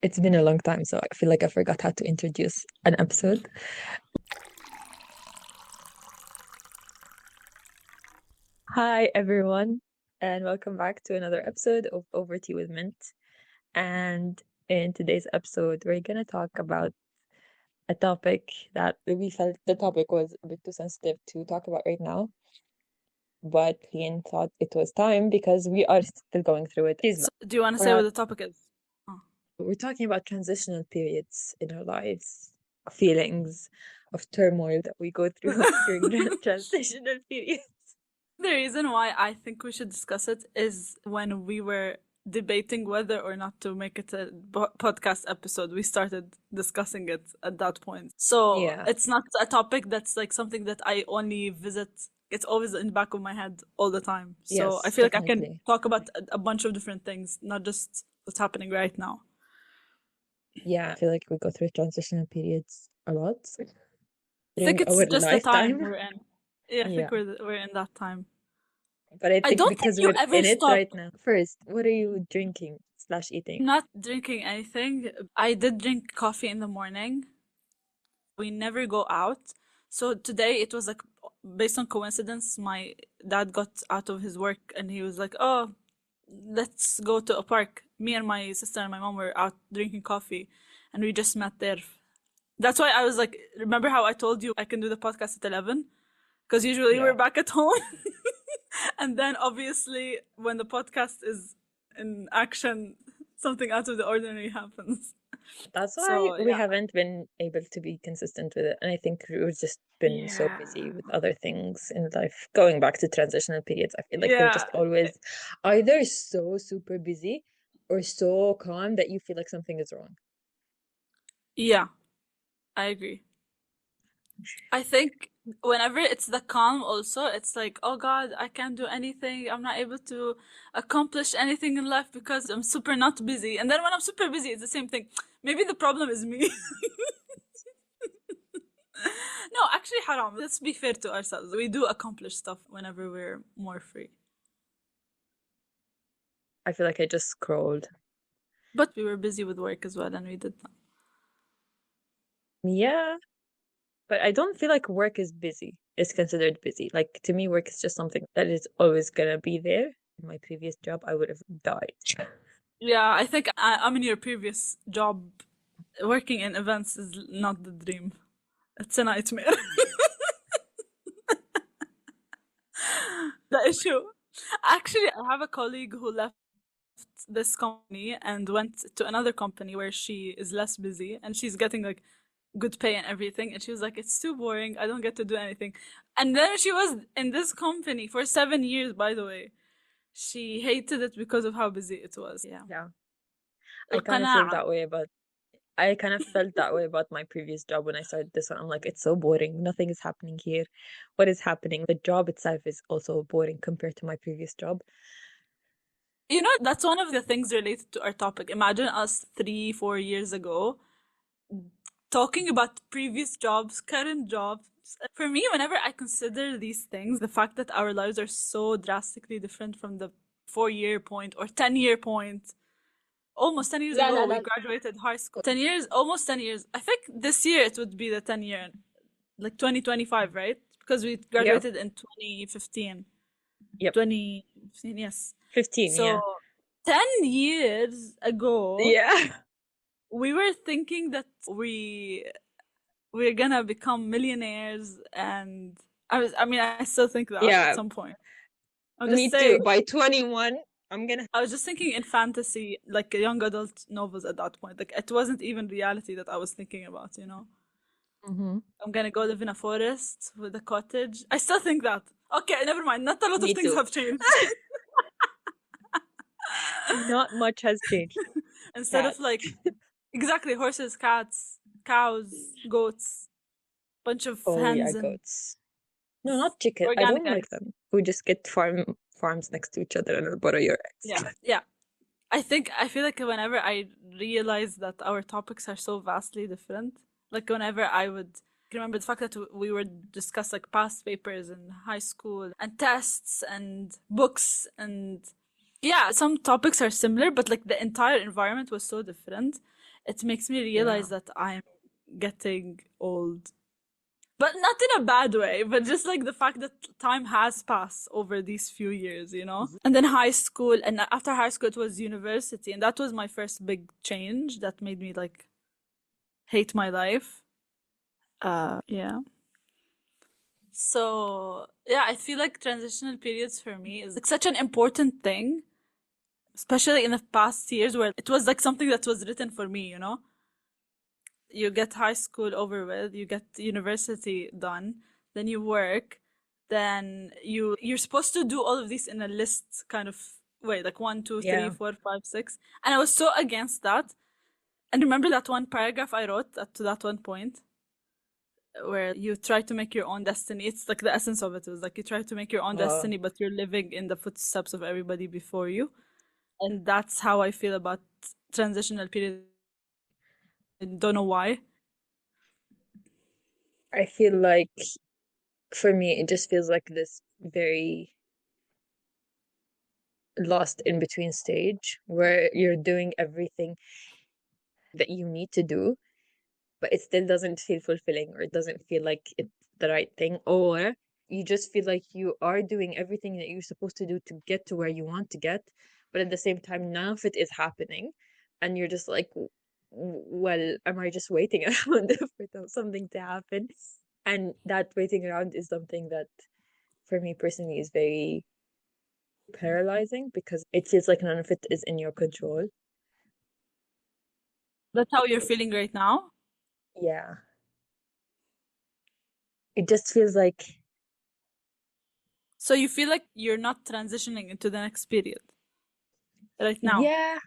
It's been a long time, so I feel like I forgot how to introduce an episode. Hi, everyone, and welcome back to another episode of Over Tea with Mint. And in today's episode, we're going to talk about a topic that we felt the topic was a bit too sensitive to talk about right now. But Ian thought it was time because we are still going through it. So, do you want to say Uh, what the topic is? Oh. We're talking about transitional periods in our lives, feelings of turmoil that we go through during the transitional period. The reason why I think we should discuss it is when we were debating whether or not to make it a podcast episode, we started discussing it at that point. So Yeah. it's not a topic that's like something that I only visit. It's always in the back of my head all the time. So Yes, I feel like I can definitely. talk about a bunch of different things, not just what's happening right now. Yeah, I feel like we go through transitional periods a lot I during think it's our just the time lifetime. we're in. Yeah, I think Yeah, we're in that time. but I I think don't think because you we're ever in it stop. right now. First, what are you drinking slash eating? Not drinking anything. I did drink coffee in the morning. We never go out. So today it was like based on coincidence, my dad got out of his work and he was like, "Oh, let's go to a park." Me and my sister and my mom were out drinking coffee and we just met there. That's why I was like, remember how I told you I can do the podcast at 11? Because usually we're Yeah. back at home. And then obviously when the podcast is in action, something out of the ordinary happens. That's why So we yeah. haven't been able to be consistent with it. And I think we've just been so Yeah. busy with other things in life. Going back to transitional periods, I feel like we're Yeah. just always either so super busy or so calm that you feel like something is wrong. Yeah, I agree. I think whenever it's the calm also, it's like, oh God, I can't do anything. I'm not able to accomplish anything in life because I'm super not busy. And then when I'm super busy, it's the same thing. Maybe the problem is me. No, actually, haram. Let's be fair to ourselves. We do accomplish stuff whenever we're more free. I feel like I just scrolled. But we were busy with work as well, and we did that. Yeah, but I don't feel like work is busy. It's considered busy. Like to me, work is just something that is always gonna be there. In my previous job, I would have died. Yeah, I think I'm in your previous job. Working in events is not the dream. It's a nightmare. The issue. Actually, I have a colleague who left this company and went to another company where she is less busy and she's getting like good pay and everything. And she was like, it's too boring. I don't get to do anything. And then she was in this company for 7 years, by the way. She hated it because of how busy it was. Yeah. Yeah, القناعة. I kind of felt that way about my previous job when I started this one. I'm like, it's so boring. Nothing is happening here. What is happening? The job itself is also boring compared to my previous job. You know, that's one of the things related to our topic. Imagine us 3, 4 years ago talking about previous jobs, current jobs. For me, whenever I consider these things, the fact that our lives are so drastically different from the 4 year point or 10 year point, almost 10 years لا ago, لا we لا graduated high school. 10 years, almost 10 years. I think this year it would be the 10 year, like 2025, right? Because we Yeah. graduated in 2015. Yep. 2015, yes. 15, So yeah. 10 years ago, Yeah. we were thinking that we're gonna become millionaires, and I still think that Yeah. at some point. I'm Me just too. saying. By 21, I was just thinking in fantasy, like young adult novels at that point. Like it wasn't even reality that I was thinking about, you know? Mhm. I'm gonna go live in a forest with a cottage. I still think that. Okay, never mind. Not a lot Me of things too. have changed. Not much has changed. Instead of Cats. like, exactly, horses, cats, cows, goats, bunch of Oh yeah, hens and goats. No, not chicken. I organic don't like eggs. them. We just get farms next to each other and will borrow your eggs. Yeah, yeah. I feel like whenever I realize that our topics are so vastly different, like whenever I would remember the fact that we would discuss like past papers in high school and tests and books and yeah, some topics are similar, but like the entire environment was so different. it makes me Yeah. realize that I'm getting old. But not in a bad way, but just like the fact that time has passed over these few years, you know? And then high school, and after high school, it was university, and that was my first big change that made me like hate my life. Yeah. So, yeah, I feel like transitional periods for me is like such an important thing, especially in the past years where it was like something that was written for me, you know? You get high school over with, you get university done, then you work, then you're supposed to do all of this in a list kind of way, like one, two, three, Yeah. four, five, six. And I was so against that. And remember that one paragraph I wrote to that one point where you try to make your own destiny. It's like the essence of it was like you try to make your own Oh, destiny, but you're living in the footsteps of everybody before you. And that's how I feel about transitional period. I don't know why. I feel like for me, it just feels like this very lost in between stage where you're doing everything that you need to do, but it still doesn't feel fulfilling or it doesn't feel like it's the right thing, or you just feel like you are doing everything that you're supposed to do to get to where you want to get, but at the same time, none of it is happening. And you're just like, well, am I just waiting around for something to happen? And that waiting around is something that, for me personally, is very paralyzing because it feels like none of it is in your control. That's how you're feeling right now. Yeah. It just feels like, So you feel like you're not transitioning into the next period right now. yeah,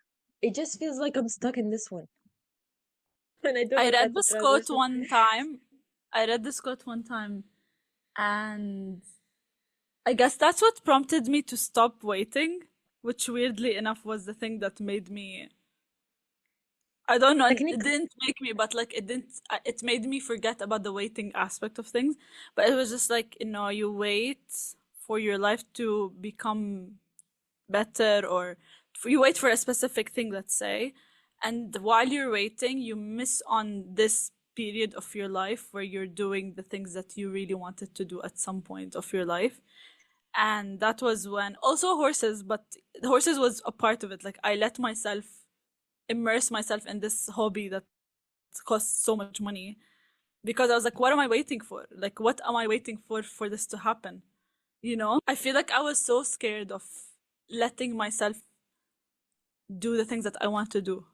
it just feels like I'm stuck in this one. And I don't know I if read that's a this quote transition. one time. I read this quote one time, and I guess that's what prompted me to stop waiting, which weirdly enough was the thing that made me. I don't know, it Technically, didn't make me, but like it didn't, it made me forget about the waiting aspect of things. But it was just like, you know, you wait for your life to become better, or you wait for a specific thing, let's say, and while you're waiting you miss on this period of your life where you're doing the things that you really wanted to do at some point of your life. And that was when also horses, but the horses was a part of it. Like I let myself immerse myself in this hobby that costs so much money because I was like, what am I waiting for? Like what am I waiting for this to happen? You know, I feel like I was so scared of letting myself do the things that I want to do.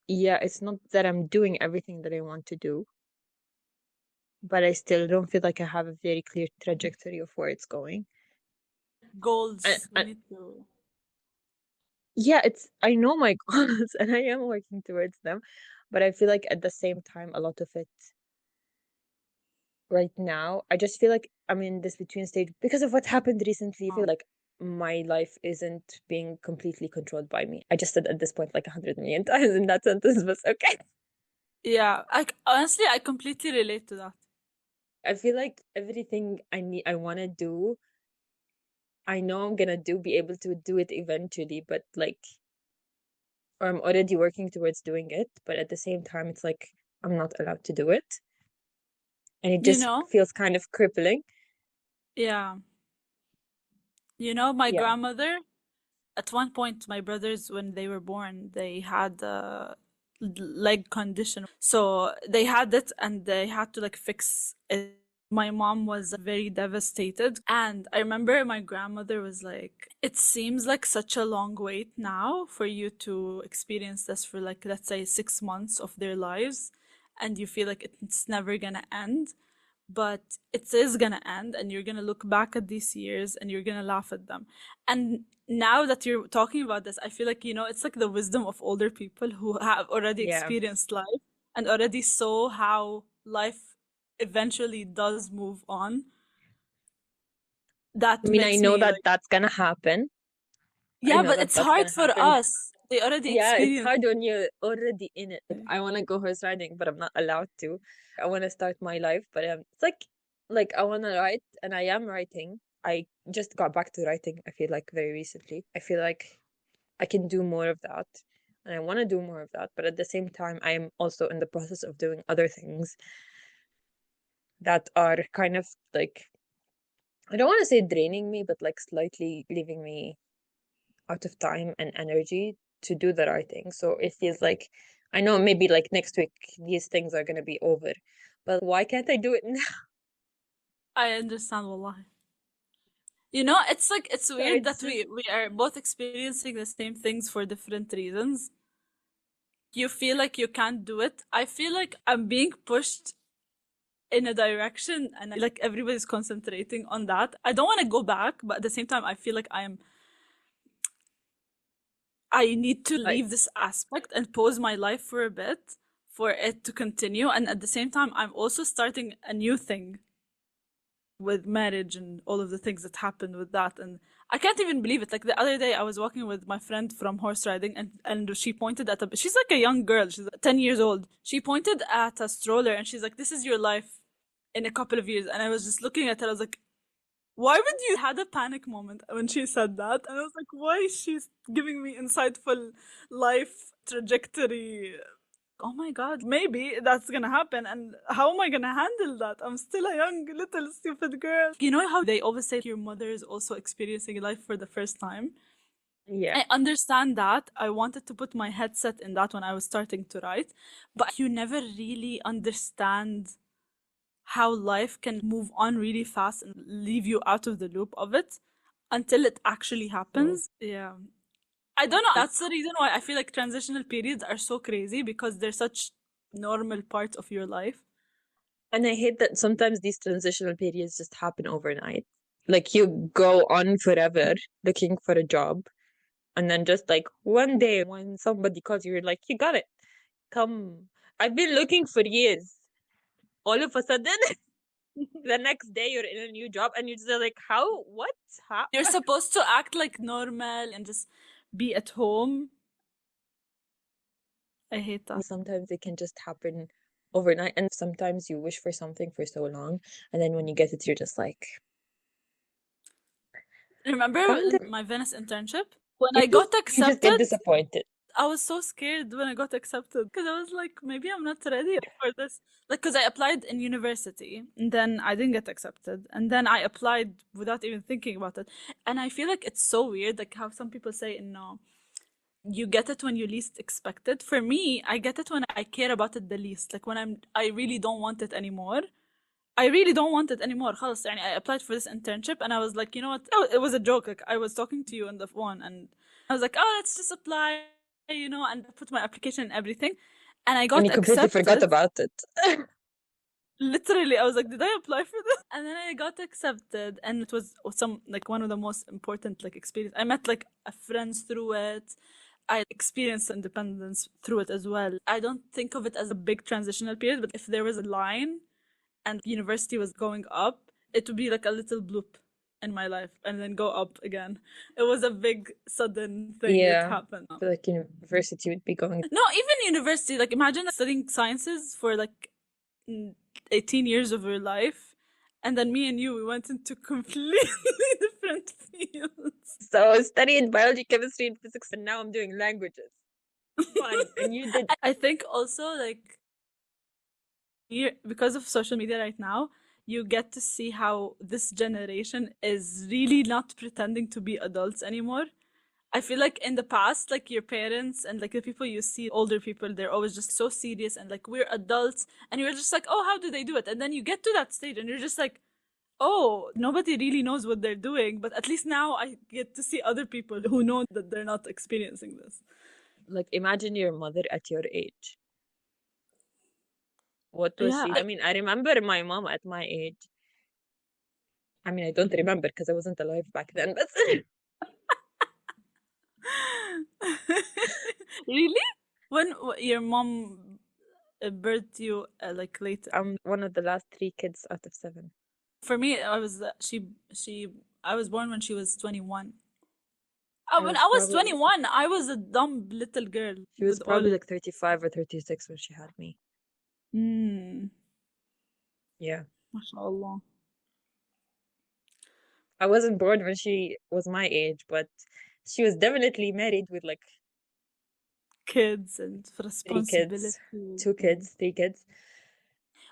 yeah, it's not that I'm doing everything that I want to do, but I still don't feel like I have a very clear trajectory of where it's going. And, Goals. We and need to. yeah, I know my goals and I am working towards them, but I feel like at the same time, a lot of it right now, I just feel like I'm in this between stage because of what happened recently. I feel like my life isn't being completely controlled by me. I just said at this point like 100 million times in that sentence, but okay. Yeah, I honestly I completely relate to that. I feel like everything I want to do, I know I'm gonna be able to do it eventually, but like, or I'm already working towards doing it, but at the same time, it's like I'm not allowed to do it. And it You just know? feels kind of crippling. Yeah. You know, my Yeah. grandmother, at one point, my brothers, when they were born, they had a leg condition. So they had it and they had to like fix it. My mom was very devastated. And I remember my grandmother was like, it seems like such a long wait now for you to experience this for like, let's say, 6 months of their lives. And you feel like it's never gonna end. But it is gonna end, and you're gonna look back at these years and you're gonna laugh at them. And now that you're talking about this, I feel like, you know, it's like the wisdom of older people who have already Yeah. experienced life and already saw how life eventually does move on. I That mean, I makes know me that like, that's gonna happen. I yeah, know but that it's that's hard gonna for happen. us. They already Yeah, it's experienced. hard when you're already in it. Like, I want to go horse riding, but I'm not allowed to. I want to start my life, but it's like I want to write, and I am writing. I just got back to writing. I feel like very recently. I feel like I can do more of that. and I want to do more of that. But at the same time, I am also in the process of doing other things that are kind of like, I don't want to say draining me, but like slightly leaving me out of time and energy to do the right thing. So it feels like, I know maybe like next week these things are going to be over, but why can't I do it now? I understand, wallahi. You know, it's like it's So weird it's that just we are both experiencing the same things for different reasons. You feel like you can't do it. I feel like I'm being pushed in a direction and like everybody's concentrating on that. I don't want to go back, but at the same time I feel like I need to like, leave this aspect and pause my life for a bit for it to continue, and at the same time I'm also starting a new thing with marriage and all of the things that happened with that. And I can't even believe it. Like the other day I was walking with my friend from horse riding, and she pointed at a, she's like a young girl, she's like 10 years old. She pointed at a stroller and she's like, this is your life in a couple of years. And I was just looking at her, I was like, why would you had a panic moment when she said that? And I was like, why is she giving me insightful life trajectory? Oh my god, maybe that's gonna happen, and how am I gonna handle that? I'm still a young little stupid girl. You know how they always say your mother is also experiencing life for the first time? yeah. I understand that. I wanted to put my headset in that when I was starting to write, but you never really understand how life can move on really fast and leave you out of the loop of it until it actually So, happens. Yeah. I don't know. That's the reason why I feel like transitional periods are so crazy because they're such normal part of your life. and I hate that sometimes these transitional periods just happen overnight. Like you go on forever looking for a job, and then just like one day when somebody calls you, you're like, you got it. Come. I've been looking for years. All of a sudden, the next day you're in a new job and you're just like, how? What? How? You're supposed to act like normal and just be at home. I hate that. Sometimes it can just happen overnight. And sometimes you wish for something for so long. And then when you get it, you're just like, Remember kind of, my Venice internship? When you I just, got you just get accepted, disappointed. I was so scared when I got accepted because I was like, maybe I'm not ready for this. Like, because I applied in university and then I didn't get accepted. And then I applied without even thinking about it. And I feel like it's so weird, like how some people say, no, you get it when you least expect it. For me, I get it when I care about it the least. Like when I really don't want it anymore. I really don't want it anymore. خلاص يعني I applied for this internship and I was like, you know what? Oh, it was a joke. Like I was talking to you on the phone and I was like, oh, let's just apply, you know, and put my application and everything. And I And got you completely forgot accepted. about it. Literally, I was like, did I apply for this? And then I got accepted and it was some like one of the most important like experience. I met like a friends through it. I experienced independence through it as well. I don't think of it as a big transitional period, but if there was a line and university was going up, it would be like a little bloop in my life and then go up again. It was a big sudden thing that Yeah. happened. I feel like university would be going. No, even university, like imagine studying sciences for like 18 years of your life and then me and you we went into completely different fields. So I studied biology, chemistry, and physics, and now I'm doing languages. Fun. And you did. I think also like here because of social media right now you get to see how this generation is really not pretending to be adults anymore. I feel like in the past, like your parents and like the people you see, older people, they're always just so serious and like we're adults, and you're just like, oh, how do they do it? And then you get to that stage and you're just like, oh, nobody really knows what they're doing, but at least now I get to see other people who know that they're not experiencing this. Like, imagine your mother at your age. What was Yeah. she? I mean, I remember my mom at my age. I mean, I don't remember because I wasn't alive back then, but Really? When your mom birthed you like late? I'm one of the last three kids out of seven. For me, I was she I was born when she was 21. I When was I was probably 21, I was a dumb little girl She was with all. probably like 35 or 36 when she had me. Mm, Yeah. mashallah. I wasn't born when she was my age, but she was definitely married with like kids and Three kids, responsibility. two kids, three kids.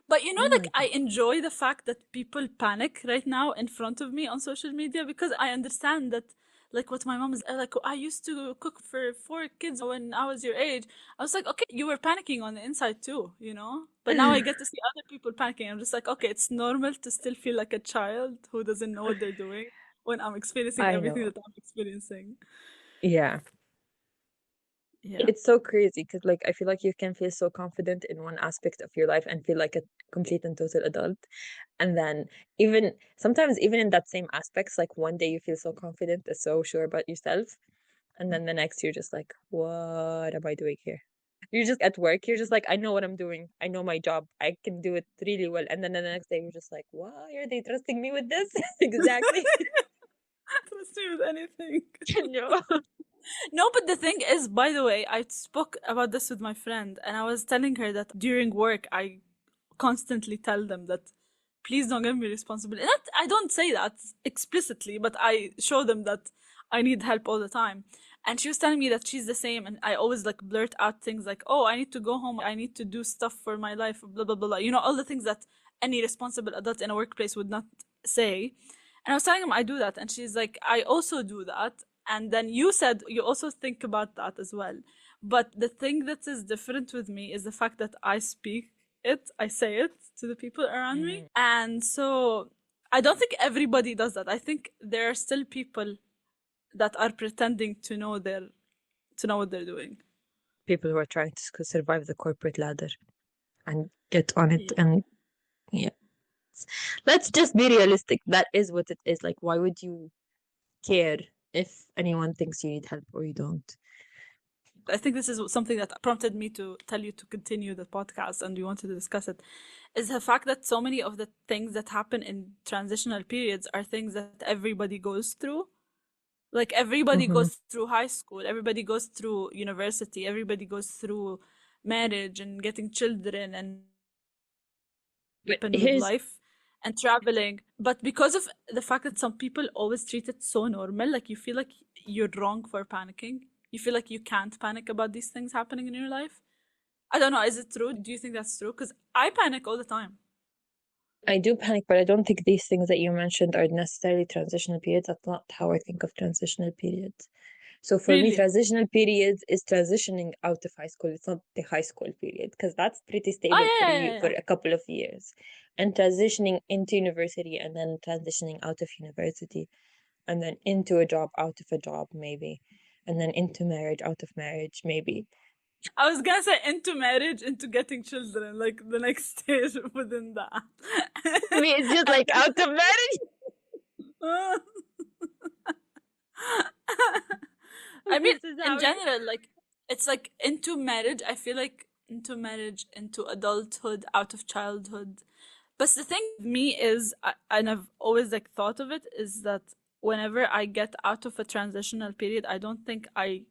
But you know, Oh like my I God. enjoy the fact that people panic right now in front of me on social media because I understand that, like what my mom is like, I used to cook for 4 kids when I was your age. I was like, okay, you were panicking on the inside too, you know? But now I get to see other people panicking. I'm just like, okay, it's normal to still feel like a child who doesn't know what they're doing when I'm experiencing I everything know. that I'm experiencing. Yeah. Yeah. It's so crazy because, like, I feel like you can feel so confident in one aspect of your life and feel like a complete and total adult. And then, even sometimes, even in that same aspects, like one day you feel so confident and so sure about yourself. And then the next, you're just like, what am I doing here? You're just at work, you're just like, I know what I'm doing. I know my job. I can do it really well. And then the next day, you're just like, why are they trusting me with this? Exactly. Trust me with anything. No. No, but the thing is, by the way, I spoke about this with my friend, and I was telling her that during work, I constantly tell them that please don't give me responsibility. Not, I don't say that explicitly, but I show them that I need help all the time. And she was telling me that she's the same, and I always like blurt out things like, "Oh, I need to go home. I need to do stuff for my life." Blah blah blah. Blah. You know, all the things that any responsible adult in a workplace would not say. And I was telling him I do that, and she's like, "I also do that." And then you said you also think about that as well. But the thing that is different with me is the fact that I speak it, I say it to the people around me. Mhm. And so I don't think everybody does that. I think there are still people that are pretending to know what they're doing. People who are trying to survive the corporate ladder and get on it. Yeah. And yeah, let's just be realistic. That is what it is. Like, why would you care if anyone thinks you need help or you don't? I think this is something that prompted me to tell you to continue the podcast and we wanted to discuss it is the fact that so many of the things that happen in transitional periods are things that everybody goes through. Like everybody Hmm. goes through high school, everybody goes through university, everybody goes through marriage and getting children and But happen with here's, life and traveling. But because of the fact that some people always treat it so normal, like you feel like you're wrong for panicking. You feel like you can't panic about these things happening in your life. I don't know, is it true? Do you think that's true? Because I panic all the time. I do panic, but I don't think these things that you mentioned are necessarily transitional periods. That's not how I think of transitional periods. So for me, Really? transitional periods is transitioning out of high school. It's not the high school period because that's pretty Oh, stable for yeah, you yeah, for yeah. a couple of years. And transitioning into university and then transitioning out of university and then into a job out of a job, maybe. And then into marriage out of marriage, maybe. I was gonna say into marriage, into getting children, like the next stage within that. For me, it's just like out of marriage. I mean, This is in how it is. general, like it's like into marriage. I feel like into marriage, into adulthood, out of childhood. But the thing with me is, and I've always like thought of it, is that whenever I get out of a transitional period, I don't think I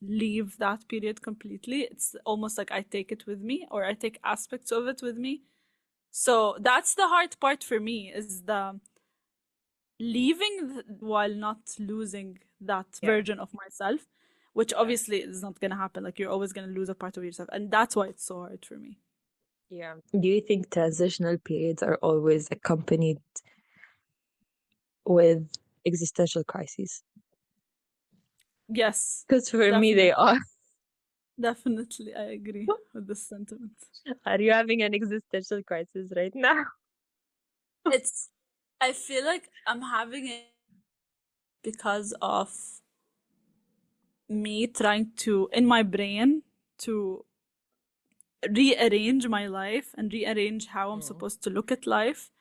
leave that period completely. It's almost like I take it with me, or I take aspects of it with me. So that's the hard part for me is the leaving while not losing that Yeah. version of myself, which Yeah. obviously is not going to happen. Like you're always going to lose a part of yourself. And that's why it's so hard for me. Yeah. Do you think transitional periods are always accompanied with existential crises? Yes, Because for me, they definitely. are. Definitely, I agree with this sentiment. Are you having an existential crisis right now? It's, I feel like I'm having it because of me trying to, in my brain, to rearrange my life and rearrange how I'm Mm. supposed to look at life.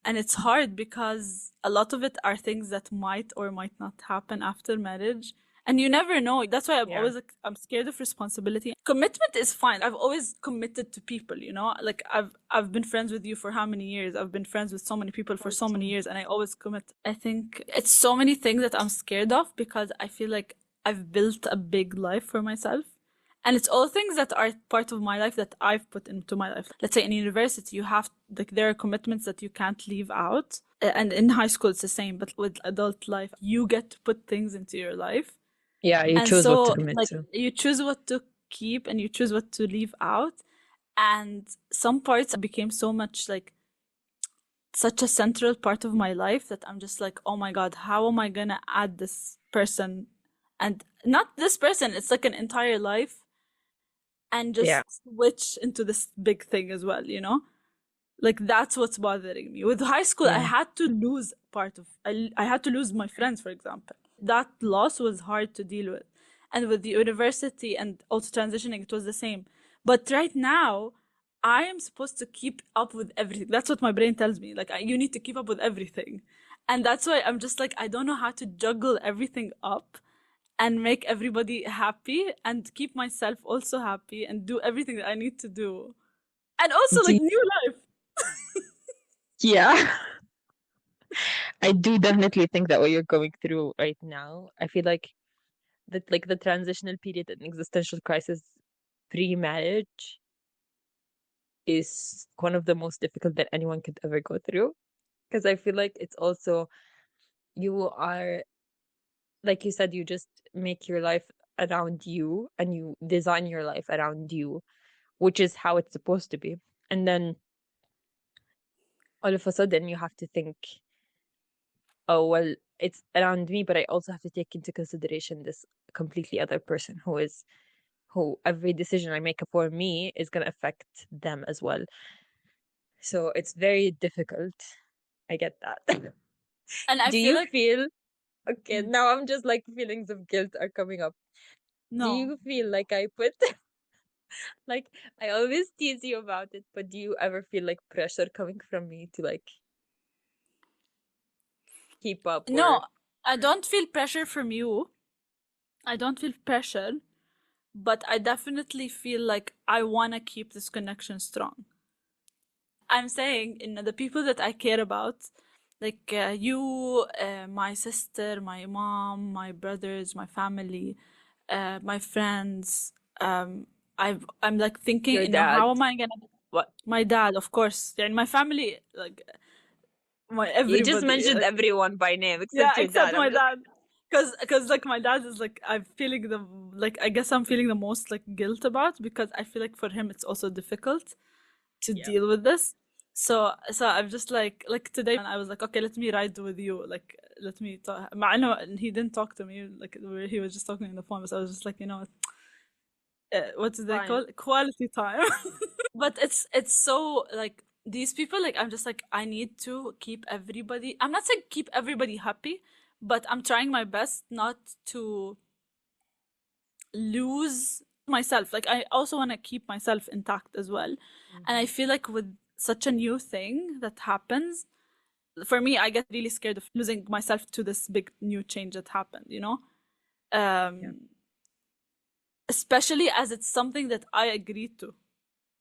And it's hard because a lot of it are things that might or might not happen after marriage. And you never know. That's why I'm Yeah. always like, I'm scared of responsibility. Commitment is fine. I've always committed to people, you know? Like I've been friends with you for how many years? I've been friends with so many people for so many 14. years and I always commit. I think it's so many things that I'm scared of because I feel like I've built a big life for myself. And it's all things that are part of my life that I've put into my life. Let's say in university, you have, like, there are commitments that you can't leave out. And in high school, it's the same, but with adult life, you get to put things into your life. Yeah, you And chose what to so, commit like, to. you choose what to keep and you choose what to leave out. And some parts became so much like such a central part of my life that I'm just like, oh my God, how am I gonna add this person? And not this person, it's like an entire life and Yeah. just switch into this big thing as well, you know? Like that's what's bothering me. With high school, I Yeah. had to lose part of, I had to lose my friends, for example. That loss was hard to deal with. And with the university and also transitioning, it was the same. But right now, I am supposed to keep up with everything. That's what my brain tells me. Like, you need to keep up with everything. And that's why I'm just like, I don't know how to juggle everything up and make everybody happy and keep myself also happy and do everything that I need to do. And also, Do like, you- new life. yeah. I do definitely think that what you're going through right now, I feel like that like the transitional period and existential crisis pre-marriage is one of the most difficult that anyone could ever go through. Because I feel like it's also you are like you said, you just make your life around you and you design your life around you, which is how it's supposed to be. And then all of a sudden you have to think, oh well, it's around me, but I also have to take into consideration this completely other person who every decision I make for me is going to affect them as well. So it's very difficult. I get that. And I Do feel you like, feel okay? mm, Now I'm just like feelings of guilt are coming up. Do no, you feel like I put like I always tease you about it, but do you ever feel like pressure coming from me to like keep up no, or I don't feel pressure from you. I don't feel pressure, but I definitely feel like I want to keep this connection strong. I'm saying, the people that I care about, like you, my sister, my mom, my brothers, my family, my friends. I'm like thinking, your dad? how am I gonna? What? My dad, of course, and my family, like my You just everybody. mentioned everyone by name Yeah, except your except dad. I'm my just dad. Cause like my dad is like I'm feeling the like I guess I'm feeling the most like guilt about because I feel like for him it's also difficult to yeah, deal with this. So I'm just like today and I was like, okay, let me ride with you. Like let me talk. I know he didn't talk to me like he was just talking on the phone, so I was just like, what do they call fine. it? Quality time. But it's so like these people like I'm just like I need to keep everybody. I'm not saying keep everybody happy, but I'm trying my best not to lose myself. Like I also want to keep myself intact as well. And I Mhm. feel like with such a new thing that happens, for me I get really scared of losing myself to this big new change that happened. Yeah. Um especially as it's something that I agreed to.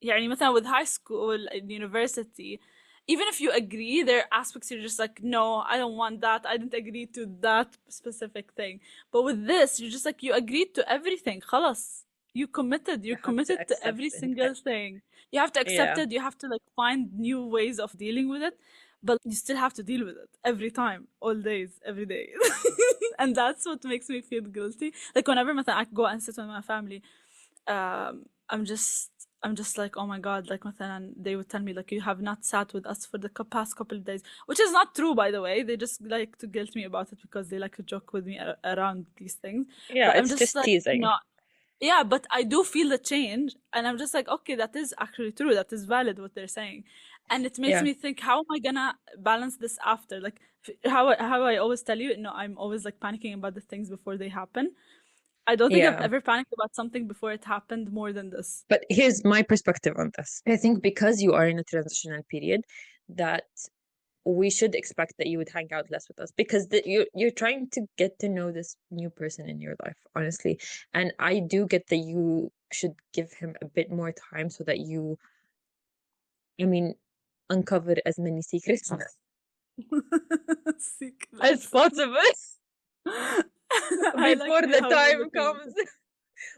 يعني مثلا with high school and university, even if you agree, there are aspects you're just like, no, I don't want that. I didn't agree to that specific thing. But with this, you're just like, you agreed to everything. خلاص. You committed. You You're have to committed to accept every and single thing. You have to accept yeah, it. You have to like find new ways of dealing with it. But you still have to deal with it every time, all days, every day. And that's what makes me feel guilty. Like whenever مثلا I go and sit with my family, I'm just like, oh my God, like مثلا they would tell me like you have not sat with us for the past couple of days, which is not true by the way. They just like to guilt me about it because they like to joke with me around these things. yeah. But I'm It's just just like, teasing. yeah, but I do feel the change, and I'm just like, okay, that is actually true. That is valid what they're saying, and it makes Yeah, me think, how am I gonna balance this after? Like how I always tell you, I'm always like panicking about the things before they happen. I don't think I've yeah. ever panicked about something before it happened more than this. But here's my perspective on this. I think because you are in a transitional period, that we should expect that you would hang out less with us because you're trying to get to know this new person in your life, honestly. And I do get that you should give him a bit more time so that you, I mean, uncover as many secrets as Secrets. possible I before like the how you're time looking at comes it.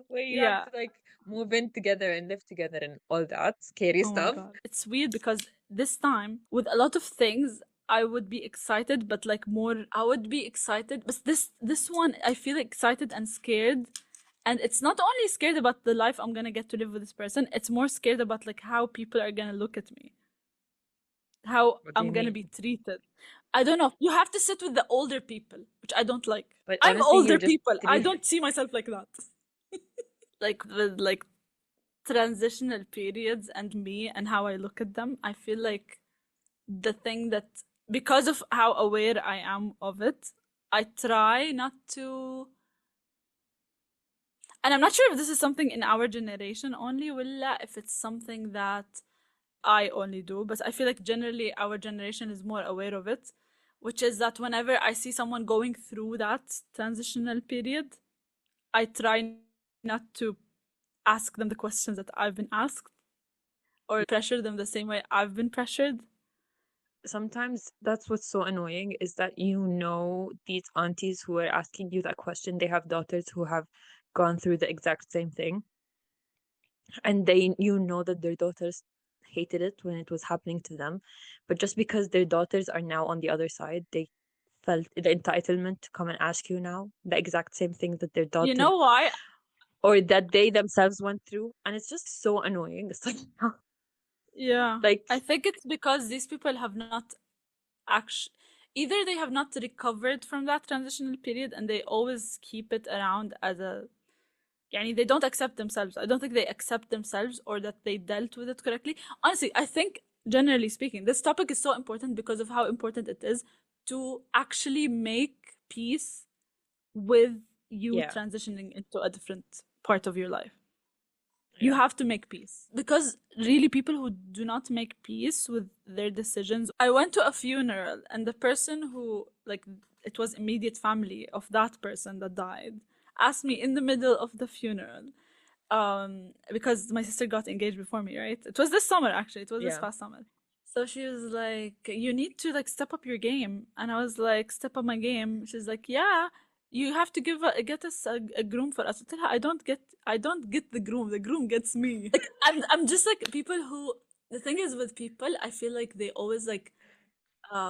where you have Yeah. to like move in together and live together and all that scary Oh my stuff. God. It's weird because this time, with a lot of things, I would be excited, but like more, I would be excited. But this one, I feel excited and scared. And it's not only scared about the life I'm gonna get to live with this person, it's more scared about like how people are gonna look at me, how What do I'm you gonna mean? be treated. I don't know. You have to sit with the older people, which I don't like. But I'm honestly, you're older just people. I three. don't see myself like that. Like with like transitional periods and me and how I look at them, I feel like the thing that, because of how aware I am of it, I try not to. And I'm not sure if this is something in our generation only, ولا if it's something that I only do, but I feel like generally our generation is more aware of it, which is that whenever I see someone going through that transitional period, I try not to ask them the questions that I've been asked or pressure them the same way I've been pressured. Sometimes that's what's so annoying is that these aunties who are asking you that question, they have daughters who have gone through the exact same thing, and that their daughters hated it when it was happening to them, but just because their daughters are now on the other side, they felt the entitlement to come and ask you now the exact same thing that their You daughters know why? or that they themselves went through, and it's just so annoying. It's like Yeah. like I think it's because these people have not actually, either they have not recovered from that transitional period and they always keep it around as a, يعني they don't accept themselves. I don't think they accept themselves or that they dealt with it correctly. Honestly, I think generally speaking, this topic is so important because of how important it is to actually make peace with you yeah, transitioning into a different part of your life. You yeah, have to make peace because really people who do not make peace with their decisions. I went to a funeral and the person who, like, it was immediate family of that person that died, asked me in the middle of the funeral, because my sister got engaged before me, right? It was this summer, actually, it was this yeah. past summer. So she was like, you need to like step up your game. And I was like, step up my game. She's like, yeah, you have to get us a groom for us. I tell her, I don't get the groom. The groom gets me. Like I'm just like people who, the thing is with people, I feel like they always like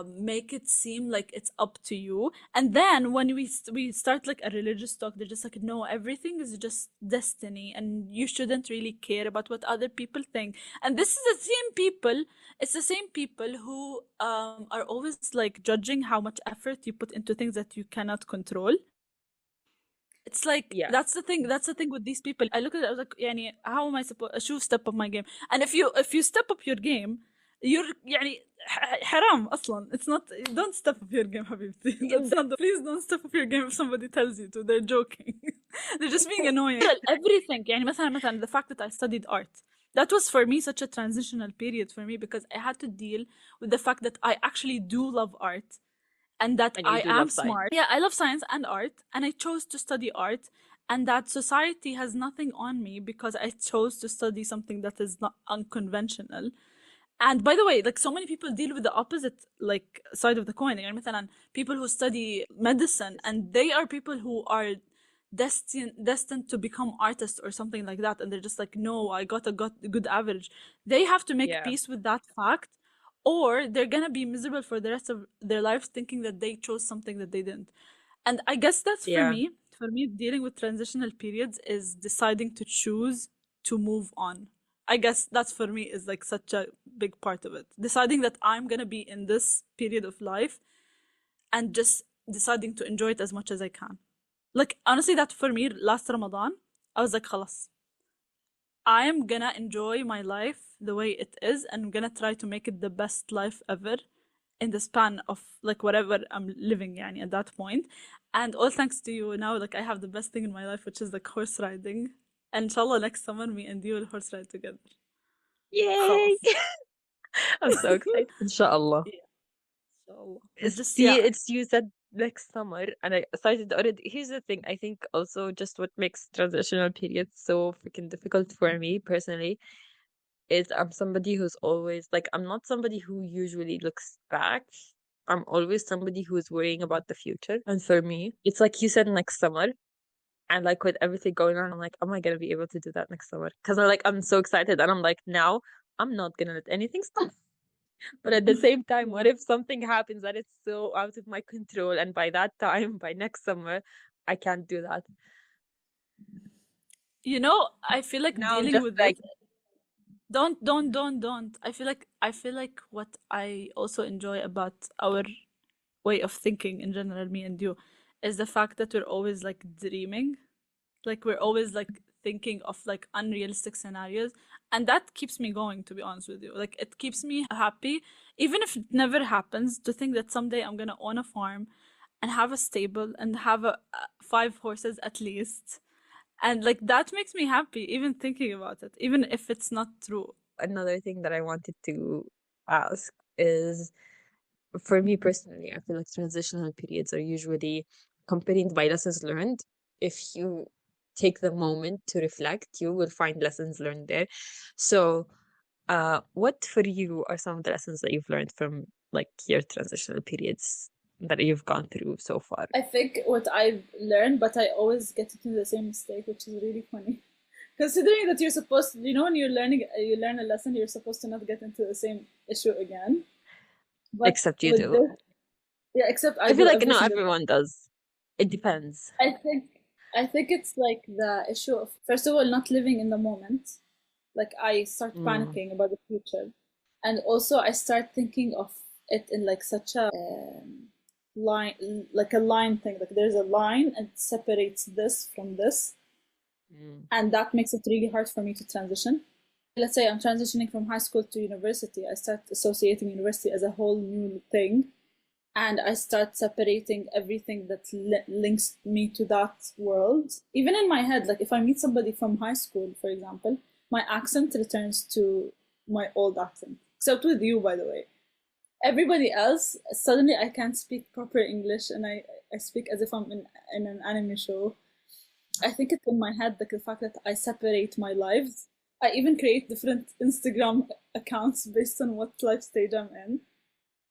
make it seem like it's up to you, and then when we start like a religious talk, they're just like, no, everything is just destiny and you shouldn't really care about what other people think. And this is the same people, it's the same people who are always like judging how much effort you put into things that you cannot control. It's like Yeah. that's the thing with these people. I look at it, I was like, يعني, how am I supposed to step up my game? And if you step up your game, you're يعني حرام اصلا. It's not, don't step up your game حبيبتي. That's not the, please don't step up your game if somebody tells you to. They're joking. They're just being annoying. Everything يعني مثلا the fact that I studied art, that was for me such a transitional period for me because I had to deal with the fact that I actually do love art and that And you I do am love science. smart. Yeah, I love science and art, and I chose to study art, and that society has nothing on me because I chose to study something that is not unconventional. And by the way, like so many people deal with the opposite like side of the coin. يعني مثلا people who study medicine and they are people who are destined to become artists or something like that, and they're just like, no, I got a good average. They have to make Yeah, peace with that fact, or they're gonna be miserable for the rest of their lives thinking that they chose something that they didn't. And I guess that's for yeah, me. For me, dealing with transitional periods is deciding to choose to move on. I guess that's for me is like such a big part of it. Deciding that I'm gonna be in this period of life and just deciding to enjoy it as much as I can. Like honestly, that for me last Ramadan, I was like, خلاص, I am gonna enjoy my life the way it is, and I'm gonna try to make it the best life ever in the span of like whatever I'm living يعني at that point. And all thanks to you now, like I have the best thing in my life, which is like horse riding. And inshallah next summer me and you will horse ride together. yay. خلاص. I'm so excited. Inshallah. Yeah, inshallah. But just See, yeah. it's you said next summer, and I started already. Here's the thing. I think also just what makes transitional periods so freaking difficult for me personally is I'm somebody who's always like, I'm not somebody who usually looks back. I'm always somebody who's worrying about the future. And for me, it's like you said next summer. And like with everything going on, I'm like, am I gonna be able to do that next summer? Because I'm so excited, and I'm like, now I'm not gonna let anything stop. But at the same time, Yeah. what if something happens that it's so out of my control, and by that time, by next summer, I can't do that. You know, I feel like Now I'm dealing just with this. like, Don't. I feel like what I also enjoy about our way of thinking in general, me and you, is the fact that we're always like dreaming. Like we're always like thinking of like unrealistic scenarios. And that keeps me going, to be honest with you. Like it keeps me happy, even if it never happens, to think that someday I'm gonna own a farm and have a stable and have five horses at least. And like that makes me happy, even thinking about it, even if it's not true. another thing that I wanted to ask is, for me personally, I feel like transitional periods are usually accompanied by lessons learned. If you take the moment to reflect, you will find lessons learned there. So, what for you are some of the lessons that you've learned from like your transitional periods that you've gone through so far? I think what I've learned, but I always get into the same mistake, which is really funny. Considering that you're supposed to, when you're learning, you learn a lesson, you're supposed to not get into the same issue again. But Except you with do. this, yeah, except I I feel do like every not single everyone does. It depends. I think I think it's like the issue of, first of all, not living in the moment. Like I start Mm, panicking about the future, and also I start thinking of it in like such a line, like a line thing. Like there's a line and it separates this from this, mm, and that makes it really hard for me to transition. Let's say I'm transitioning from high school to university. I start associating university as a whole new thing, and I start separating everything that links me to that world. Even in my head, like if I meet somebody from high school, for example, my accent returns to my old accent, except with you, by the way. Everybody else, suddenly I can't speak proper English, and I speak as if I'm in an anime show. I think it's in my head, like the fact that I separate my lives. I even create different Instagram accounts based on what life stage I'm in.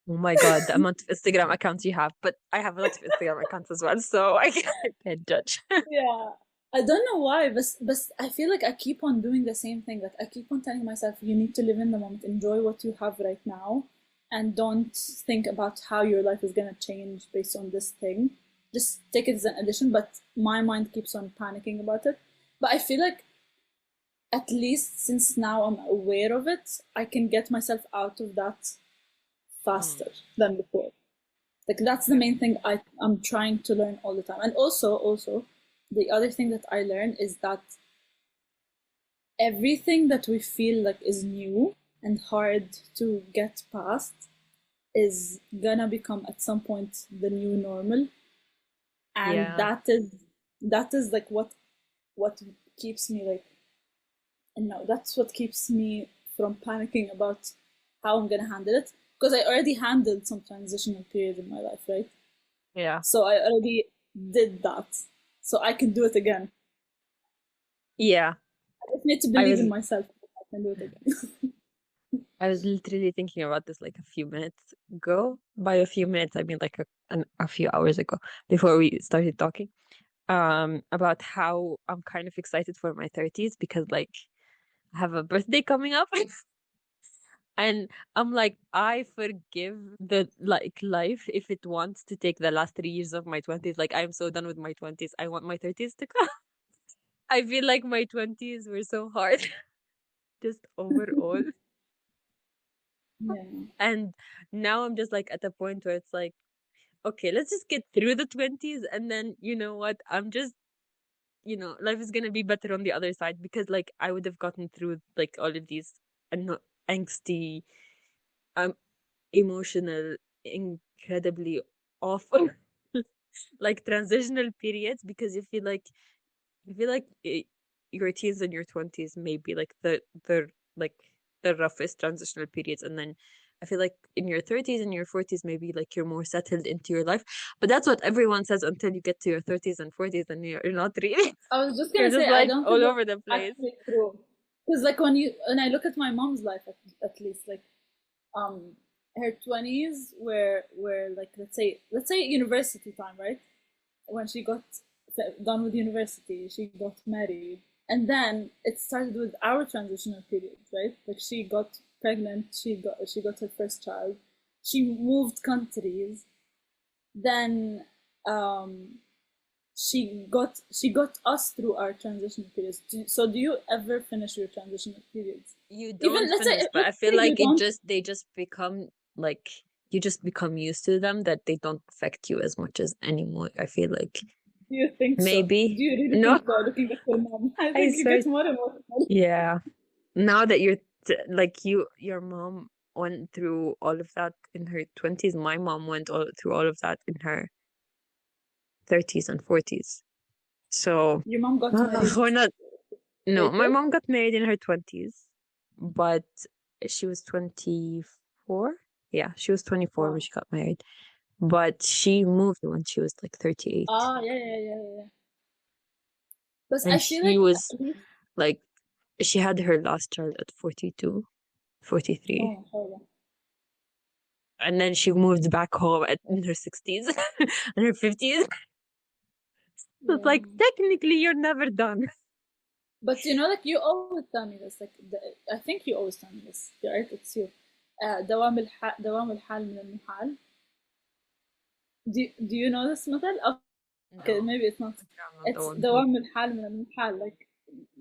oh my God, the amount of Instagram accounts you have, but I have a lot of Instagram accounts as well, so I can't judge. Yeah. I don't know why, but I feel like I keep on doing the same thing. Like I keep on telling myself, you need to live in the moment, enjoy what you have right now, and don't think about how your life is gonna change based on this thing. Just take it as an addition, but my mind keeps on panicking about it. But I feel like at least since now I'm aware of it, I can get myself out of that Mm, faster than before. Like that's the yeah. main thing I'm trying to learn all the time. And also the other thing that I learned is that everything that we feel like is new and hard to get past is gonna become at some point the new normal. And Yeah. that is like what keeps me like, and no, that's what keeps me from panicking about how I'm gonna handle it. Because I already handled some transitional period in my life, right? Yeah. So I already did that. So I can do it again. Yeah. I just need to I believe in was myself that I can do it again. I was literally thinking about this like a few minutes ago. By a few minutes, I mean like a few hours ago before we started talking. About how I'm kind of excited for my 30s because like I have a birthday coming up. And I'm like, I forgive the like life if it wants to take the last 3 years of my 20s. Like I'm so done with my 20s. I want my 30s to come. I feel like my 20s were so hard, just overall. Yeah. And now I'm just like at a point where it's like, okay, let's just get through the 20s, and then you know what? I'm just, life is gonna be better on the other side, because like I would have gotten through like all of these angsty, um emotional, incredibly awful like transitional periods, because your teens and your 20s may be like the like the roughest transitional periods, and then I feel like in your 30s and your 40s maybe like you're more settled into your life. But that's what everyone says until you get to your 30s and 40s, and you're not really. I was just You're gonna just say I like don't think all that's over the place. actually true. Because like when I look at my mom's life at least, like um her 20s were like, let's say university time, right? When she got done with university, she got married. And then it started with our transitional period, right? Like she got pregnant. She got her first child. She moved countries. Then she got us through our transitional periods. So do you ever finish your transitional periods? You Even don't finish, but I let's feel say you like don't. they just become like you just become used to them that they don't affect you as much as anymore. I feel like Do you think so? Do maybe you really no, think so? Looking at your mom, I I think you swear. get more emotional. Yeah. Now that you're like your mom went through all of that in her 20s, my mom went through all of that in her 30s and 40s. So Your mom got married we're not. No, my later. mom got married in her 20s, but she was 24. Yeah, she was 24 when Wow. she got married. But she moved when she was like 38. Ah, yeah, yeah, yeah, yeah, yeah. But I And feel she like was at least, like, she had her last child at 42, 43. oh, hold on. And then she moved back home in her 60s and her 50s. It's Yeah. like, technically, you're never done. But like you always tell me this, like I think you always tell me this, right? It's you. دوام الحال من المحال. Do you know this method? Okay, No, maybe it's not. I'm not the It's one who. دوام الحال من المحال, like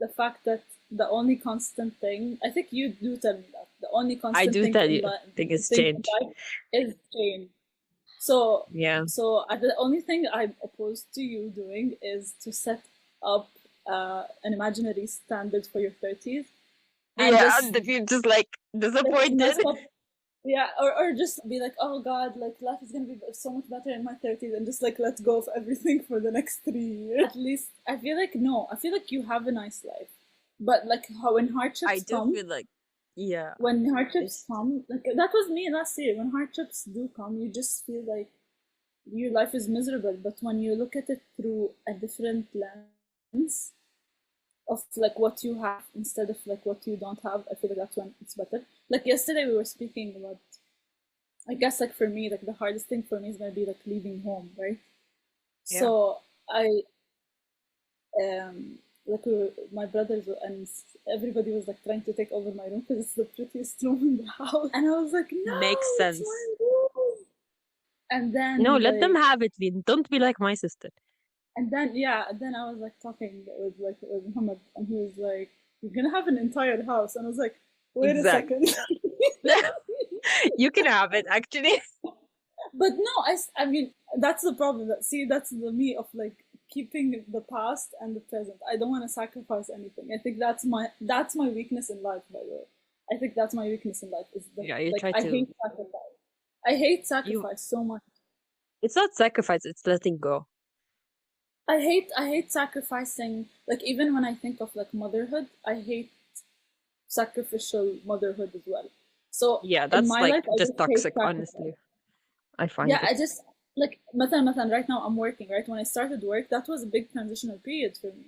the fact that the only constant thing, I think you do tell me that the only I constant do thing tell in you, life, thing is thing in change. life is change. So, Yeah. the only thing I'm opposed to you doing is to set up an imaginary standard for your 30s and Yeah, just and if you're just like let's disappointed. mess up. Yeah, or just be like, oh God, like life is gonna be so much better in my 30s, and just like let go of everything for the next 3 years. At least I feel like no, I feel like you have a nice life, but like how when I hardships do come, feel like, yeah, when hardships it's come, like that was me last year. When hardships do come, you just feel like your life is miserable. But when you look at it through a different lens of like what you have instead of like what you don't have, I feel like that's when it's better. Like yesterday we were speaking about, I guess like for me, like the hardest thing for me is gonna be like leaving home, right? yeah. So I like my brothers and everybody was like trying to take over my room because it's the prettiest room in the house, and I was like, Makes no, it's sense. my room. And No, then let them have it, Lynn. Don't be like my sister. and then I was like talking with Muhammad, and he was like, "You're gonna have an entire house," and I was like, "Wait a Exactly. second." You can have it, actually. But no, I mean that's the problem. That's the me of like keeping the past and the present. I don't want to sacrifice anything. I think that's my weakness in life. By the way, I think that's my weakness in life is the Yeah, you like try I to. hate sacrifice. I hate You. sacrifice so much. It's not sacrifice. It's letting go. I hate sacrificing. Like even when I think of like motherhood, I hate sacrificial motherhood as well. So Yeah, in that's my like life, I just just hate toxic. sacrifice. Honestly, I Yeah, find I it. just like مثلا right now I'm working, right? When I started work, that was a big transitional period for me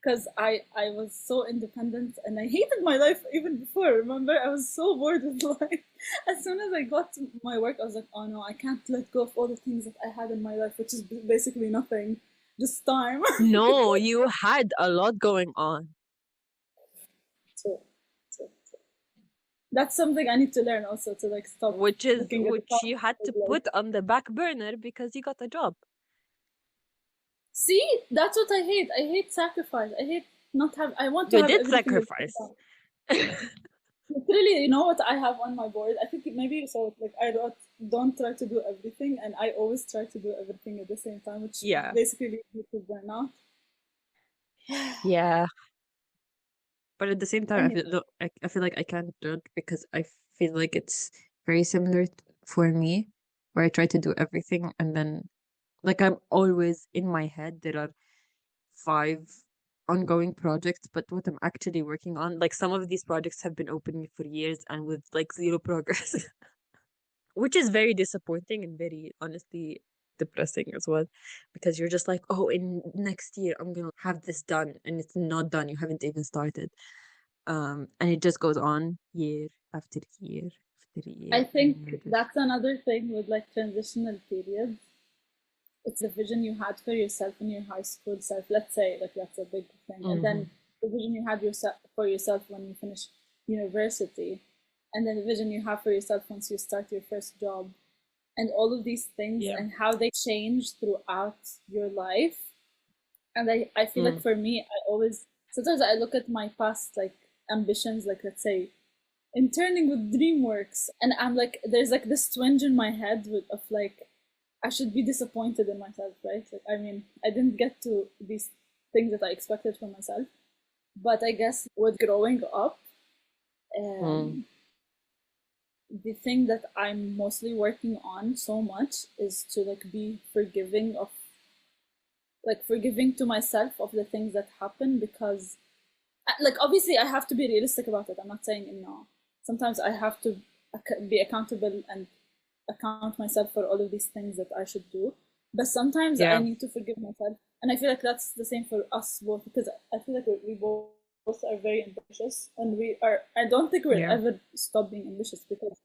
because I was so independent and I hated my life even before. Remember, I was so bored with life. As soon as I got to my work, I was like, oh no, I can't let go of all the things that I had in my life, which is basically nothing, just time. No, you had a lot going on, so, so that's something I need to learn also to like stop looking at the which past you had as to like, put on the back burner because you got a job. see, that's what I hate. I hate sacrifice. I hate not have. I want to You have did everything at the same sacrifice. time. Literally, you know what I have on my board? I think maybe you saw it. Like I wrote, don't try to do everything, and I always try to do everything at the same time, which Yeah, basically leads me to burnout. yeah. But at the same time, Anyway, I feel like I can't judge because I feel like it's very similar for me, where I try to do everything and then, like, I'm always in my head. There are 5 ongoing projects, but what I'm actually working on, like, some of these projects have been opening for years and with like zero progress, which is very disappointing and very honestly depressing as well, because you're just like, oh, in next year I'm gonna have this done, and it's not done. You haven't even started. And it just goes on year after year after year, I and think you're just that's another thing with like transitional periods. It's the vision you had for yourself in your high school self. Let's say like that's a big thing, and hmm then the vision you had yourself for yourself when you finish university. and then the vision you have for yourself once you start your first job, and all of these things Yeah. and how they change throughout your life. And I feel like Mm. for me, I always sometimes I look at my past like ambitions, like let's say interning with DreamWorks, and I'm like, there's like this twinge in my head of like, I should be disappointed in myself, right? Like, I mean, I didn't get to these things that I expected from myself, but I guess with growing up, Mm. um, the thing that I'm mostly working on so much is to like be forgiving of like forgiving to myself of the things that happen, because like obviously I have to be realistic about it. I'm not saying no. Sometimes I have to be accountable and account myself for all of these things that I should do. But sometimes I Yeah. need to forgive myself, and I feel like that's the same for us both, because I feel like we both are very ambitious, and we are. I don't think we'll Yeah. ever stop being ambitious, because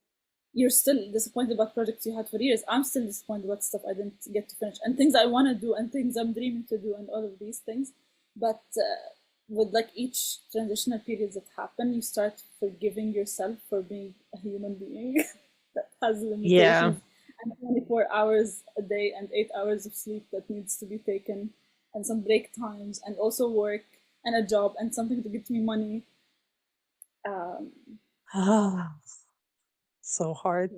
you're still disappointed about projects you had for years. I'm still disappointed about stuff I didn't get to finish, and things I want to do, and things I'm dreaming to do, and all of these things. But with like each transitional periods that happen, you start forgiving yourself for being a human being that has Yeah. limitations, and 24 hours a day and 8 hours of sleep that needs to be taken, and some break times, and also work and a job and something to give me money. Um, Ah, so hard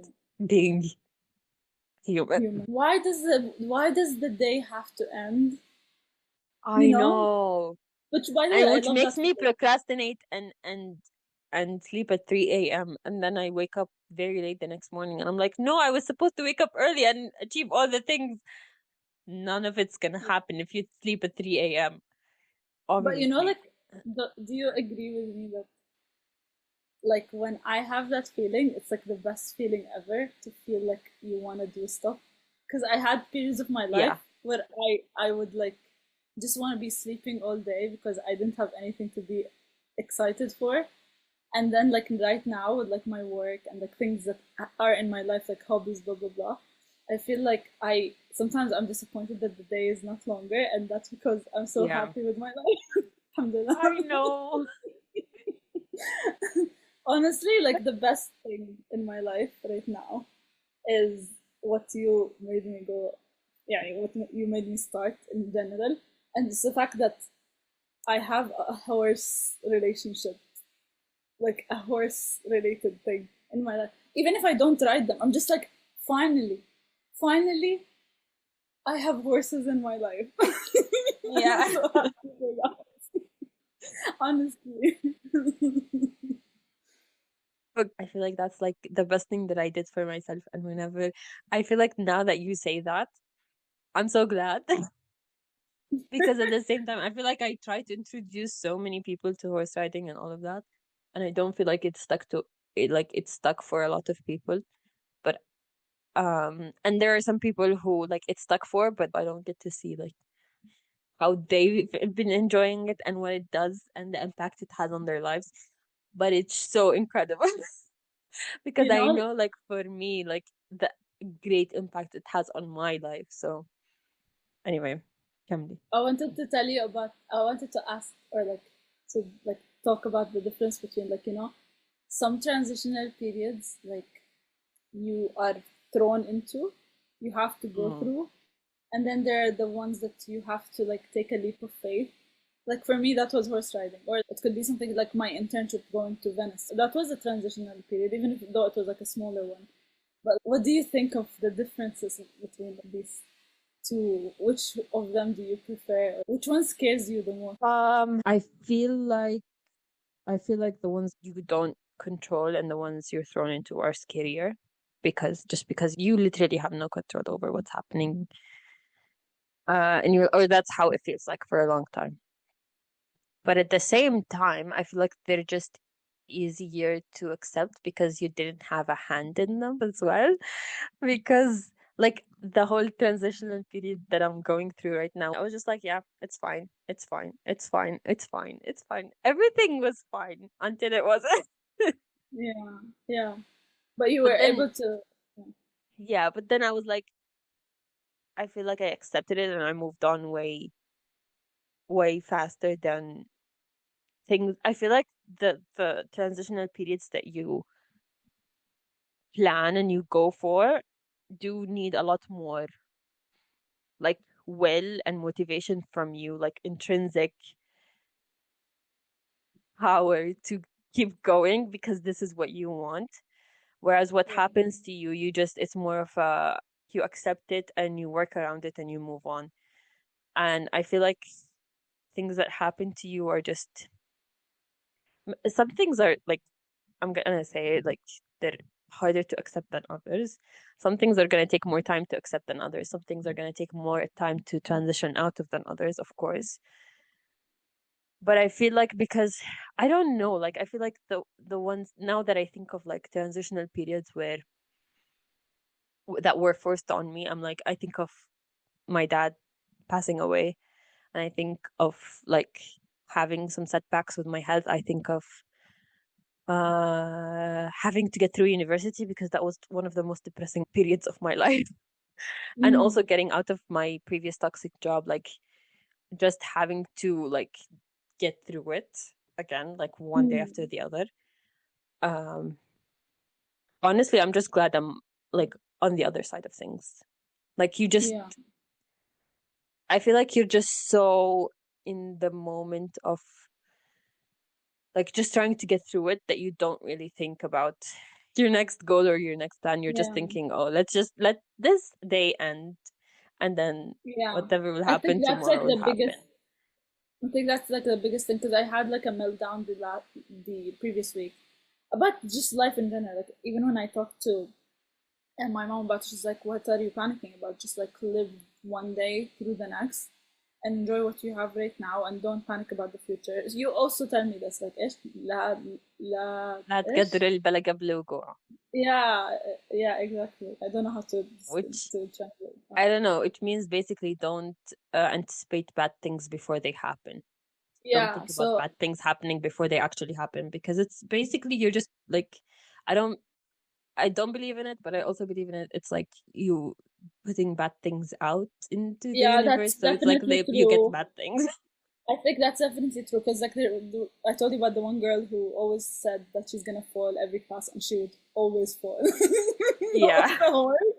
being human. human. Why does the day have to end? You I know? know. Which by the way, And I which love makes that me feeling. procrastinate and sleep at 3 a.m. And then I wake up very late the next morning and I'm like, no, I was supposed to wake up early and achieve all the things. None of it's gonna happen if you sleep at 3 a.m. But Obviously. like, do you agree with me that like when I have that feeling, it's like the best feeling ever to feel like you want to do stuff. Because I had periods of my life Yeah. where I would like just want to be sleeping all day because I didn't have anything to be excited for. And then like right now with like my work and like things that are in my life, like hobbies, blah blah blah, I feel like I sometimes I'm disappointed that the day is not longer, and that's because I'm so Yeah. happy with my life. Alhamdulillah. I know. Honestly, like the best thing in my life right now is what you made me go, yeah, what you made me start in general, and it's the fact that I have a horse relationship, like a horse related thing in my life. Even if I don't ride them, I'm just like, finally, finally, I have horses in my life. I'm Yeah. so happy for that, honestly. But I feel like that's like the best thing that I did for myself. And whenever I feel like now that you say that, I'm so glad. Because at the same time, I feel like I try to introduce so many people to horse riding and all of that, and I don't feel like it's stuck to it. Like it's stuck for a lot of people, but and there are some people who like it's stuck for, but I don't get to see like how they've been enjoying it and what it does and the impact it has on their lives. But it's so incredible because You I know, know, like for me, like the great impact it has on my life. So anyway, Kamli. I wanted to ask or like to like talk about the difference between like, some transitional periods like you are thrown into, you have to go Mm. through, and then there are the ones that you have to like take a leap of faith. Like for me, that was horse riding, or it could be something like my internship going to Venice. That was a transitional period, even if though it was like a smaller one. But what do you think of the differences between these two? Which of them do you prefer? Which one scares you the most? I feel like the ones you don't control and the ones you're thrown into are scarier because you literally have no control over what's happening and you or that's how it feels like for a long time. But at the same time, I feel like they're just easier to accept because you didn't have a hand in them as well. Because like the whole transitional period that I'm going through right now, I was just like, yeah, it's fine. It's fine. It's fine. It's fine. It's fine. Everything was fine until it wasn't. Yeah, yeah. But you were But then able to. yeah, but then I was like, I feel like I accepted it and I moved on way faster than things. I feel like the transitional periods that you plan and you go for do need a lot more like will and motivation from you, like intrinsic power to keep going because this is what you want. Whereas what Yeah. happens to you, you just, it's more of a, you accept it and you work around it and you move on. And I feel like things that happen to you are just, some things are like, I'm gonna say it, like they're harder to accept than others. Some things are gonna take more time to accept than others. Some things are gonna take more time to transition out of than others, of course. But I feel like because I don't know, like I feel like the ones now that I think of like transitional periods where that were forced on me, I'm like I think of my dad passing away, and I think of like having some setbacks with my health. I think of having to get through university because that was one of the most depressing periods of my life. And Mm. also getting out of my previous toxic job, like just having to like get through it again, like one day after Mm. the other. um Honestly, I'm just glad I'm like on the other side of things. Like you just, Yeah. I feel like you're just so in the moment of like just trying to get through it that you don't really think about your next goal or your next plan. You're just Yeah. thinking, oh, let's just let this day end, and then Yeah. whatever will I think happen that's like tomorrow the will biggest. happen. I think that's like the biggest thing because I had like a meltdown the previous week about just life in general. Like even when I talked to my mom about it, she's like, "What are you panicking about? Just like live one day through the next and enjoy what you have right now and don't panic about the future." You also tell me this like, "إيش لا لا إيش." تقدر البلا قبل وقوعه. Yeah, yeah, exactly. I don't know how Which to translate that. I don't know. It means basically don't anticipate bad things before they happen. Don't Yeah, think about so bad things happening before they actually happen, because it's basically you're just like, I don't I don't believe in it, but I also believe in it. It's like you putting bad things out into the yeah, that's universe, so it's like definitely you get true. bad things. I think that's definitely true because like I told you about the one girl who always said that she's gonna fall every class and she would always fall Yeah, off the horse.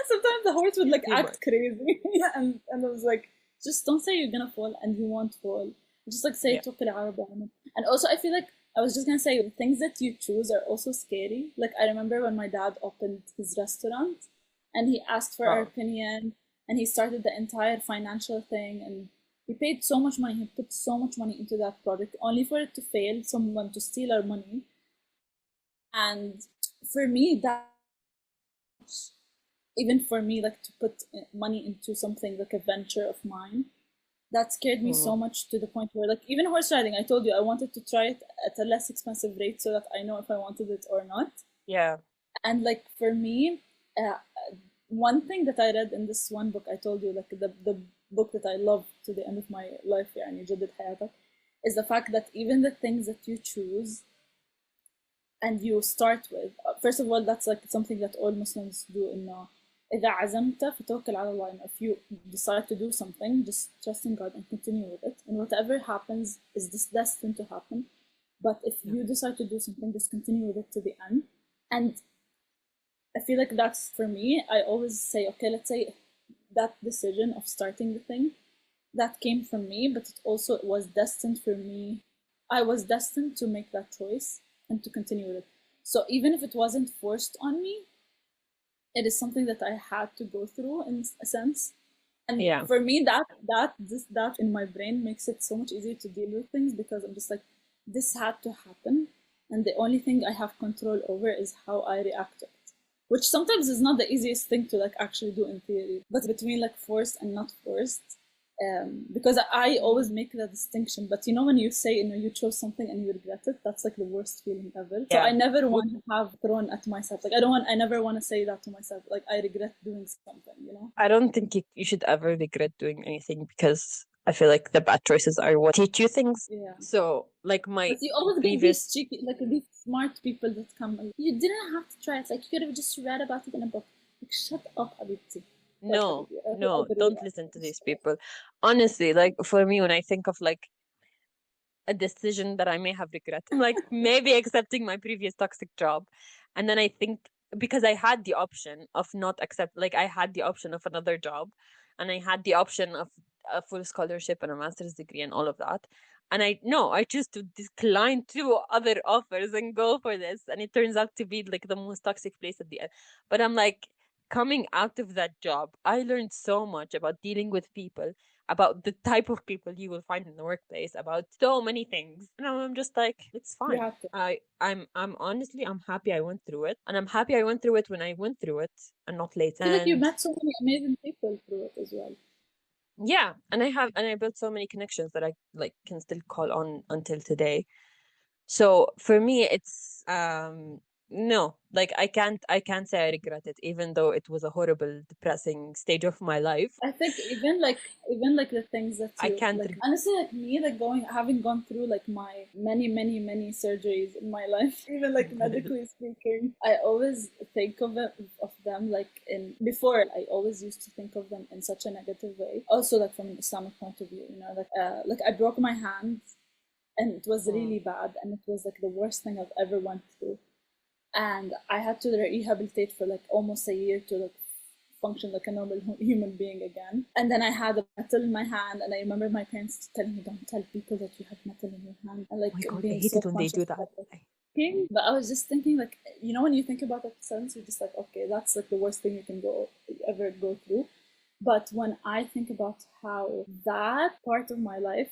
Sometimes the horse would like pretty much. act crazy, and I was like, just don't say you're gonna fall and you won't fall. Just like say Yeah. توكل على ربنا. And also I feel like I was just gonna say things that you choose are also scary. Like I remember when my dad opened his restaurant and he asked for our Oh, opinion and he started the entire financial thing and he paid so much money, he put so much money into that project only for it to fail, someone to steal our money. And for me, that even for me, like to put money into something like a venture of mine, that scared me so mm, much to the point where, like, even horse riding, I told you I wanted to try it at a less expensive rate so that I know if I wanted it or not. yeah. And like for me, one thing that I read in this one book, I told you, like the book that I love to the end of my life, يعني جدد حياتك, is the fact that even the things that you choose and you start with, first of all, that's like something that all Muslims do. إنه إذا عزمت فتوكل على الله. If you decide to do something, just trust in God and continue with it. And whatever happens is this destined to happen. But if Yeah. you decide to do something, just continue with it to the end. And I feel like that's for me. I always say, okay, let's say that decision of starting the thing that came from me, but it also was destined for me. I was destined to make that choice and to continue with it. So even if it wasn't forced on me, it is something that I had to go through in a sense. And Yeah. for me, that in my brain makes it so much easier to deal with things because I'm just like, this had to happen, and the only thing I have control over is how I react to it. Which sometimes is not the easiest thing to like actually do in theory, but between like forced and not forced, because I always make that distinction. But you know, when you say you chose something and you regret it, that's like the worst feeling ever. So I Yeah. never Wh- want to have thrown at myself. Like I never want to say that to myself. Like I regret doing something. You know. I don't think you should ever regret doing anything, because I feel like the bad choices are what teach you things. Yeah. So, like my But you always get these previous, cheeky, like these smart people that come. Like, you didn't have to try it. Like you could have just read about it in a book. Like shut up, Habibti. What no, Habibti? no, Adrien. don't listen to these people. Honestly, like for me, when I think of like a decision that I may have regretted, like maybe accepting my previous toxic job. And then I think because I had the option of not accept, like I had the option of another job, and I had the option of a full scholarship and a master's degree and all of that. And I choose to decline two other offers and go for this. And it turns out to be like the most toxic place at the end. But I'm like, coming out of that job, I learned so much about dealing with people, about the type of people you will find in the workplace, about so many things. And I'm just like, it's You fine. have to. I'm honestly, I'm happy I went through it, and I'm happy I went through it when I went through it and not later. I feel like you And met so many amazing people through it as well. yeah, and I built so many connections that I like can still call on until today. So for me, it's no, like I can't say I regret it, even though it was a horrible, depressing stage of my life. I think even like the things that I you can't. like honestly like me like going having gone through like my many surgeries in my life even like medically speaking I always think of them like in before I always used to think of them in such a negative way also like from an Islamic point of view, you know, like I broke my hand and it was Mm. really bad and it was like the worst thing I've ever went through and I had to rehabilitate for like almost a year to like function like a normal human being again. And then I had a metal in my hand, and I remember my parents telling me, "Don't tell people that you have metal in your hand," and Oh my like god, I being hate so it when they conscious do that. about it. But I was just thinking, like, you know, when you think about that sentence, you're just like, okay, that's like the worst thing you can ever go through. But when I think about how that part of my life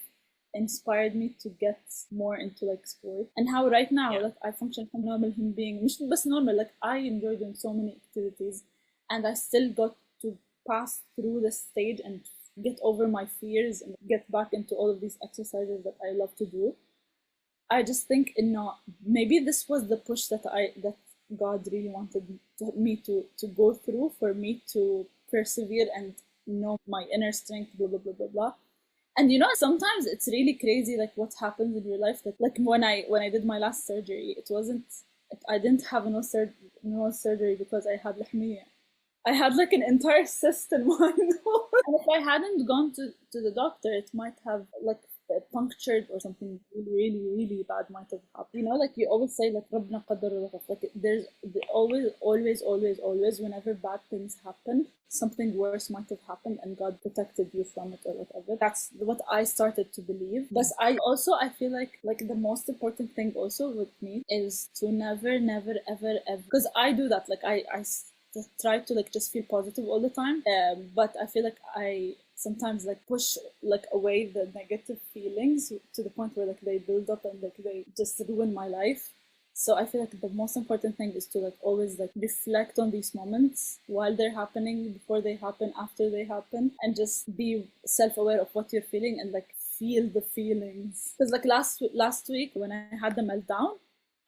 inspired me to get more into like sport and how right now Yeah. like I function as a normal human being مش بس normal like I enjoy doing so many activities and I still got to pass through the stage and get over my fears and get back into all of these exercises that I love to do. I just think no, maybe this was the push that God really wanted me to go through for me to persevere and know my inner strength, blah blah blah blah blah. And you know, sometimes it's really crazy, like what happens in your life. That like when I did my last surgery, it wasn't. I didn't have no surgery because I had lahmiya. I had like an entire cyst in my nose. And if I hadn't gone to the doctor, it might have like punctured or something really bad might have happened. You know, like you always say, like ربنا قدر وقدر. Like there's always, whenever bad things happen, something worse might have happened, and God protected you from it or whatever. That's what I started to believe. But I feel like the most important thing also with me is to never ever because I do that. Like I try to like just feel positive all the time. But I feel like I sometimes like push like away the negative feelings to the point where like they build up and like they just ruin my life. So I feel like the most important thing is to like always like reflect on these moments while they're happening, before they happen, after they happen, and just be self-aware of what you're feeling and like feel the feelings. Because like last week when I had the meltdown,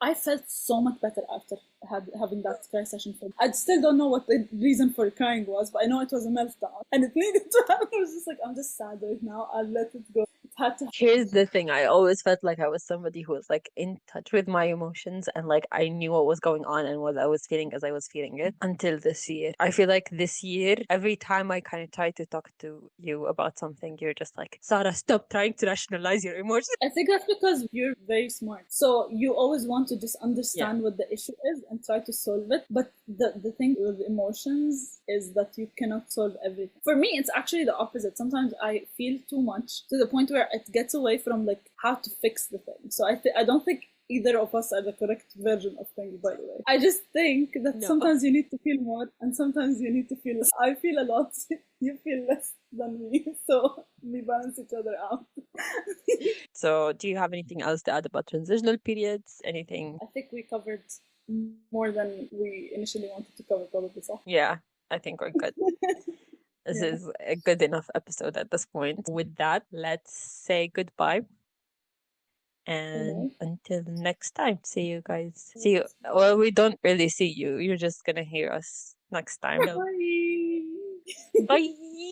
I felt so much better after having that cry session. I still don't know what the reason for crying was, but I know it was a meltdown and it needed to happen. I was just like, I'm just sad right now. I'll let it go. It had to. Here's the thing. I always felt like I was somebody who was like in touch with my emotions, and like I knew what was going on and what I was feeling as I was feeling it until this year. I feel like this year, every time I kind of try to talk to you about something, you're just like, Sarah, stop trying to rationalize your emotions. I think that's because you're very smart. So you always want to just Yeah. understand what the issue is and try to solve it. But the thing with emotions is that you cannot solve everything. For me, it's actually the opposite. Sometimes I feel too much to the point where it gets away from like how to fix the thing. So I don't think either of us are the correct version of things, by the way. I just think that No. sometimes you need to feel more and sometimes you need to feel less. I feel a lot, you feel less than me. So we balance each other out. So, do you have anything else to add about transitional periods? Anything? I think we covered more than we initially wanted to cover, probably. So. Yeah, I think we're good. This Yeah. is a good enough episode at this point. With that, let's say goodbye. And Okay. until next time, see you guys. See you. Well, we don't really see you. You're just gonna hear us next time. Bye. Bye.